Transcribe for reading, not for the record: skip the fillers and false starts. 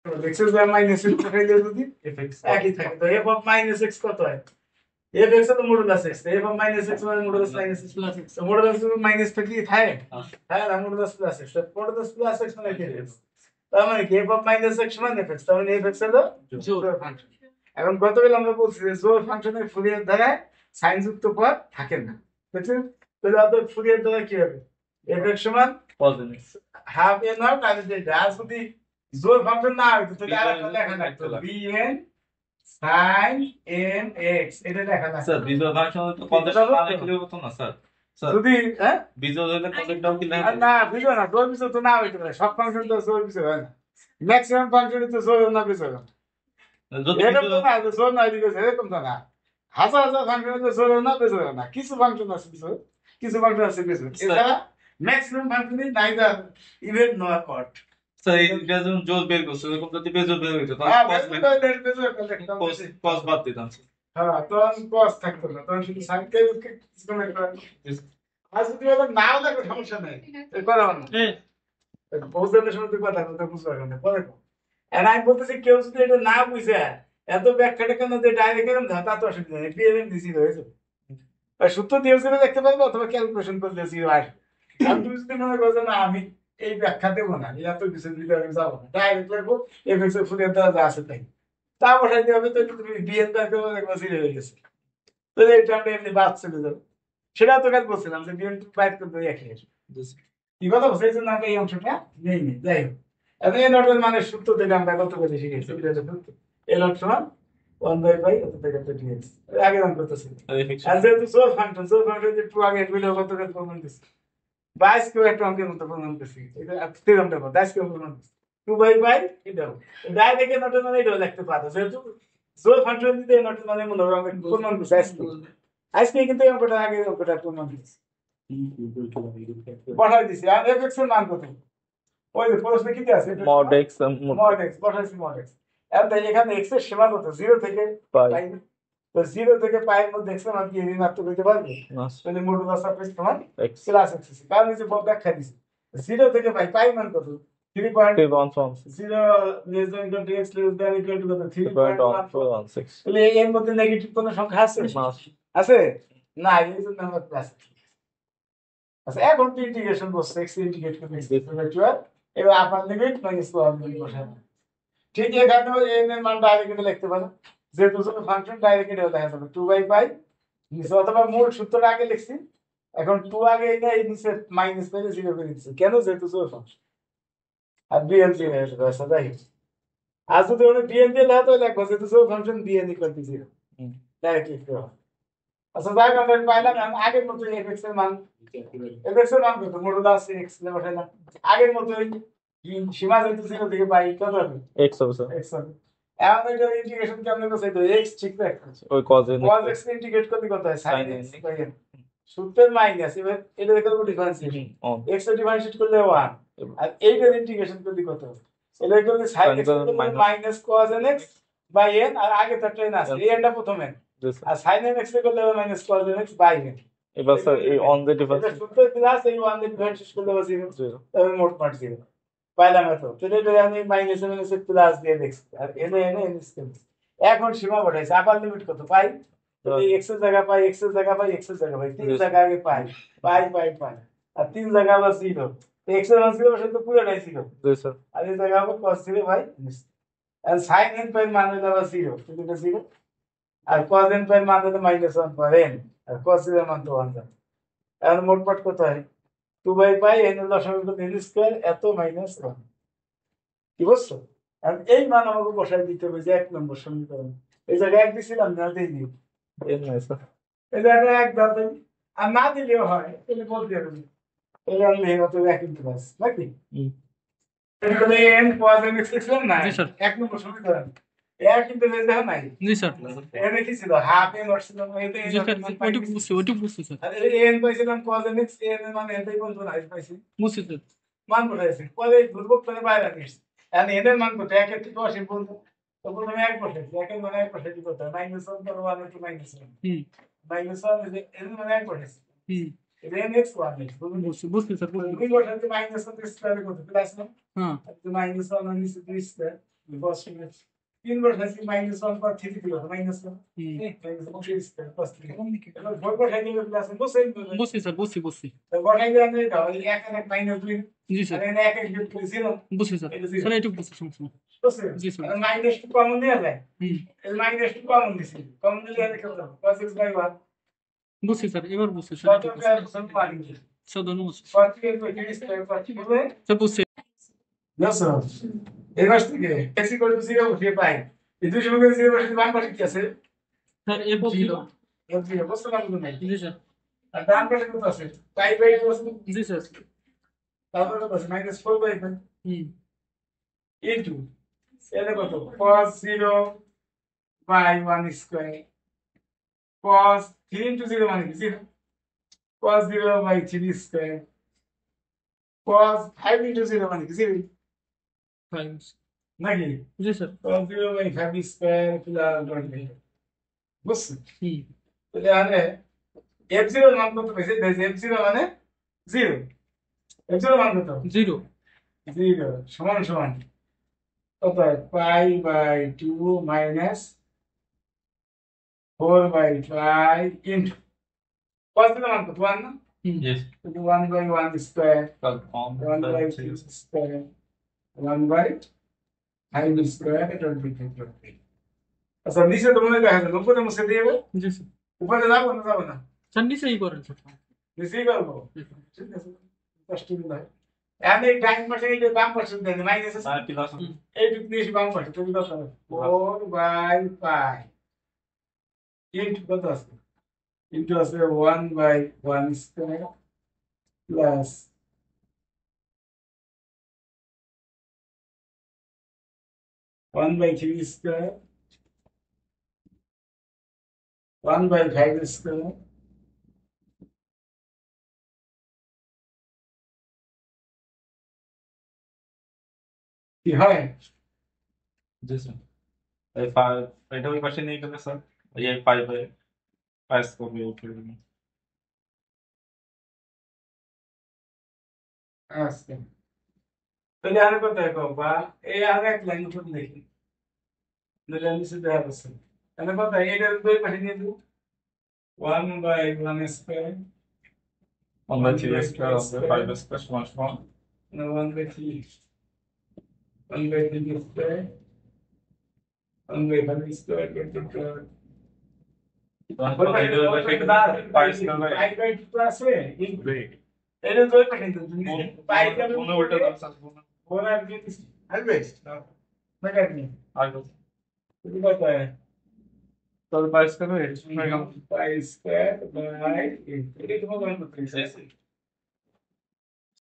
X এর minus x দেখাইলে যদি একই থাকে তো এফ অফ মাইনাস এক্স কত হয় এফ এক্স তো modulus X F of minus X মানে modulus minus X plus X modulus minus কি থাকে হ্যাঁ না modulus plus X modulus plus X মানে কি তার মানে কি এফ অফ মাইনাস এক্স মানে এফ এক্স তার মানে এফ এক্স হলো জোড় ফাংশন এখন গতকাল আমরা বলছি যে জোড় ফাংশনের ফুরিয়ার দ্বারায় সাইন যুক্ত পদ থাকে না বুঝছেন তাহলে আপনার ফুরিয়ার দ্বারা কি হবে এফ এক্স সমান cos nx half A naught আর যদি জোড় ফাংশন না হইতো তাহলে আরেকটা লেখা লাগতো bn sin nx এটা লেখা লাগতো স্যার বিজোড় ফাংশন তো কনজেক্ট না লিখলেও হতো না স্যার যদি হ্যাঁ বিজোড় হলে কনজেক্টটাও কি লেখা না বিজোড় না জোড় বিজোড় তো না হইতো না সব ফাংশন তো জোড় বিজোড় হয় না ম্যাক্সিমাম ফাংশনে তো জোড় না বিজোড় হয় যদি এরকম তো না যে জোড় না দিকে এরকম তো না হাজার হাজার ফাংশনে তো জোড় না বিজোড় না কিছু ফাংশন আছে বিজোড় কিছু ফাংশন আছে বিজোড় এছাড়া ম্যাক্সিমাম ফাংশনে neither even not odd sir এটা যখন জোর বের করছে এরকম যদি বেজোড় বের হইতো হ্যাঁ তাহলে বিজোড় cos বাদ দিতাম হ্যাঁ তখন কস থাকতো না তখন শুধু সাইনকে কিছু না আজ যদি ওটা নাও দেখো সমস্যা নেই কথা বল বহুজনের সময় তুই কথা কথা বুঝতে পারবেন না পরে আর আমি বলতেছি কেউ যদি এটা না বুঝে এত ব্যাখ্যাটা কেন যে ডাইরেক্ট এরকম তা তো অসুবিধা নেই বিএলএম দিছি হয়েছে আর সূত্র দিয়েছিল দেখতে পারবো অথবা ক্যালকুলেশন করে দিয়েছি আসবে আমি তুমি যদি মনে করছো না আমি এই ব্যাখ্যা দেবো না এত কিছু ভিতরে যাবো না ডাইরেক্ট লাগবো এফএক্স এর ফুলের দ্বারা যা আছে তাই তা বসাইতে হবে তো তুমি বিএল ব্যাখ্যা দেখবো সিরিয়াল হয়ে গেছে তো এটা আমরা এমনি বাদ চলে যাবো সেটা তো কাজ বলছিলাম যে বিএল বাইর করতে একই কি কথা বলছে এই জন্য আমরা এই অংশটা নেই নি যাই হোক এখন এই নটের মানে সূত্র থেকে আমরা কত করে শিখেছি এ নট সমান 1/5 অত থেকে তো ডিএক্স আগে আমি করতেছি আর যেহেতু সোর্স ফাংশন যে টু আগে এগুলো কত করে প্রমাণ দিছি 22 কেউ একটা অঙ্কের মতো প্রমাণ দিছি এটা থিওরাম দেবো 22 কেউ প্রমাণ দিছি 2/5 এটাও ডাইরেক্ট এই নটের মানে এটাও লিখতে পারো যেহেতু সোর্স ফাংশন দিতে এই নটের মানে মনে হবে আমি প্রমাণ দিছি আজকে কিন্তু এই অঙ্কটা আগে অঙ্কটা প্রমাণ দিছি বসাই দিছি আর এফএক্স এর মান কত ওই যে প্রশ্নে কি আছে mod x বসাইছি mod x আর তাই এখানে x এর সীমা কত 0 থেকে পাই তো 0 থেকে পাই এর মধ্যে x এর মান কি ঋণাত্মক হতে পারবে তাহলে মডুলাস অফ x সমান x প্লাস x কারণ এই যে ব্যাখ্যা দিছি 0 থেকে পাই পাই মান কত 3.116 0 less than equal to x less than equal to কত 3.116 তাহলে এর মধ্যে নেগেটিভ কোনো সংখ্যা আছে আছে না এই জন্য আমরা প্লাস আচ্ছা এখন তো ইন্টিগ্রেশন বসছে x ইন্টিগ্রেট করে নেক্সট এবার আপার লিমিট মাইনাস লোয়ার লিমিট বসাবো ঠিক এখানে n এর মান ডাইরেক্ট লিখতে পারো যেহেতু ফাংশন ডাইরেক্ট এটা দেখা যাবে 2/5 নিচে অথবা মূল সূত্রটা আগে লিখছি এখন 2 আগে এটা এই নিচে মাইনাস করে 0 করে দিচ্ছি কেন যেহেতু জোর ফাংশন আর bn দিয়ে হয়েছে আচ্ছা যাই আর যদি ওটা bn দিয়ে লেখা তো লিখবো যেহেতু জোর function bn equal to 0 direct লিখতে হবে আচ্ছা যাই আমরা পাইলাম আগের মতো fx এর মান fx এর মান কত মডুলাস x লে বসাইলাম আগের মতো সীমা যেহেতু 0 থেকে পাই কত হবে x হবে স্যার x হবে এখন এটা ইন্টিগ্রেশন কেমনে করছে তো x ঠিক রাখতে ওই cos x ইন্টিগ্রেট করতে কত হয় sin x বাই n সূত্রের মাইনাস এবার এটা দেখো ডিফারেন্সিয়েশন x এর ডিফারেন্সিয়েট করলে 1 আর এইটার ইন্টিগ্রেশন করলে কত হবে এটা করলে sin x minus cos nx by n আর আগে তো ট্রেন আছে এই nটা প্রথম n আর sin nx করলে minus cos nx by n এবার স্যার এই অন দ্য ডিফারেন্স সূত্রের প্লাস এই 1 দ্য ডিফারেন্সিয়েট করলে 0 তবে মোট পার্ট 0 পাইলাম এত তাহলে এটা আমি মাইনাস মাইনাস প্লাস দিয়ে দেখছি আর এনে এখন সীমা বসাইছি আপার লিমিট কত পাই এই x এর জায়গা পাই x এর জায়গা পাই x এর জায়গা পাই তিন জায়গা আগে পাই পাই আর তিন জায়গা আবার 0 তো x এর মান 0 বসে তো পুরোটাই 0 জি স্যার আর এই জায়গা আবার cos 0 ভাই আর sin n পাই মান হলো আবার 0 কিন্তু এটা 0 আর cos n পাই মান হলো -1 পার n আর cos 0 এর মান তো 1 জানো এখন মোট পাট কত হয় 2/5 n এর দশমিক n স্কয়ার এত -1 কি বুঝছো আর এই মান আমাকে বসাই দিতে হবে যে 1 নম্বর সমীকরণ এই জায়গায় এক দিছিলাম না দেই নি এর নাই স্যার এই জায়গায় এক দাও দেই আর না দিলেও হয় তাহলে বলতে হবে এই আনলে হতো এক প্লাস নাকি তাহলে n cos nx লিখলাম না এক নম্বর সমীকরণ এর কিন্তু বেশ দেখো নাই জি স্যার এর কি ছিল হাফ n ছিল এতে ওইটুকু বুঝছি স্যার আর n পাইছিলাম cos nx n এর মানে এটাই বলতো না পাইছি বুঝছি স্যার মান বসাইছি পরে দুর্ভোগ করে বাইরে আসছে আর n এর মান কত 1 থেকে 80 পর্যন্ত তো প্রথমে 1 বসাইছি 1 এর মানে 1 বসাইছি কত -1 পর 1 টু -1 -1 যে n মানে 1 বসাইছি এটা n x 1 বুঝছি স্যার দুই বসাইতে -1 স্কয়ার কত প্লাস না হ্যাঁ তো -1 আর নিচে 2 স্কয়ার cos 2x 3 বসাইছি মাইনাস 1 পর 3 দিল মাইনাস 1 হুম। মাইনাস 3 স্কয়ার cos 3 এবার ভয় বসাই দিলে প্লাস বসাই দিলে বুঝছি স্যার বুঝছি তো বসাই দিলে আমি দাও এই 1 আর 1 মাইনাস 2 জি আর স্যার এখানে 1 1 যোগ করে 0 বুঝছি স্যার এটা 0 স্যার এইটুকু বুঝছি সমস্যা নেই। বুঝছেন জি স্যার আর মাইনাস 2 কমন নিয়ে যায় হুম এই মাইনাস 2 কমন দিছি কমন দিলে এর কি হবে cos x বাই 1 বুঝছি স্যার এবার বুঝছি স্যার কত এইটুকু গ্রাম সব পানি স্যার ধন্যবাদ cos 3 বাই 3 স্কয়ার কত হবে স্যার বুঝছি Nossa, eu gosto de quê? Esse coisa do Zero, que pai. E do jogo do Zero, a gente vai para o que é ser? Sir এরপর ছিল Eu digo, você não vai mais. G sir A dar para que você. Pai, pai, você. G sir Tá para você, mas esse foi bem. Hmm Into. Ele botou cos 0 by 1 square. Cos 3 into 0 1 is 0. Cos 0 by 3 square. Cos 5 into 0 1 is 0. Five নাকি জি sir cos 0 by 5 square plus 20. বুঝছেন হুম তাহলে f0 এর মান কত পেয়েছে f0 মানে 0 f0 মান কত জিরো 0 সমান সমান কত pi by 2 minus 4 by 5 into cos 0 মান কত 1 না হুম Yes. 1 by 1 square 1 by 2 Yes. Square 1 by 5 square এটা 20 আচ্ছা নিচে তো মনে দেখা যায় উপরে মুছে দিয়ে জি স্যার উপরে যাবো না যাবো না স্যার নিচেই করেন স্যার নিচেই করবো ঠিক আছে কষ্ট নয় আমি ডাইন পাশে এই যে বাম পাশে দেন মাইনাস আছে Plus. এইটুকু নিয়ে এসে বাম পাশে তুমি কত হবে 4 বাই 5 ইন্টু কত আছে ইন্টু আছে 1 by 1 square plus 1 by 3 square 1 by 5 square কি হয় Yes, sir. এই five, এটা ওই পাশে নিয়ে গেলে স্যার এই five এ পাস করবে ওকে। আচ্ছা তাহলে আর কত বা এই আর এক লাইন উপর দেখি তাহলে আমি সেটা আছে তাহলে কত এটা দুই পাশে নিয়ে দেব 1 বাই 1 স্কয়ার 1 by 3 square আছে 5 square সমান সমান 1 by 3 1 by 3 square 1 by 5 square এটা ওই পাশে গেলে 5 square বাই 5 বাই 2 আছে Great. এটা দুই পাশে নিতে তুমি পাই কে মনে উল্টা দাও স্যার ওরা কি আসবে না কাটনি আর তুমি কত তো 5 square হয়ে গেল। 5 স্কয়ার বাই 8 এটা তোমার গণনা করতে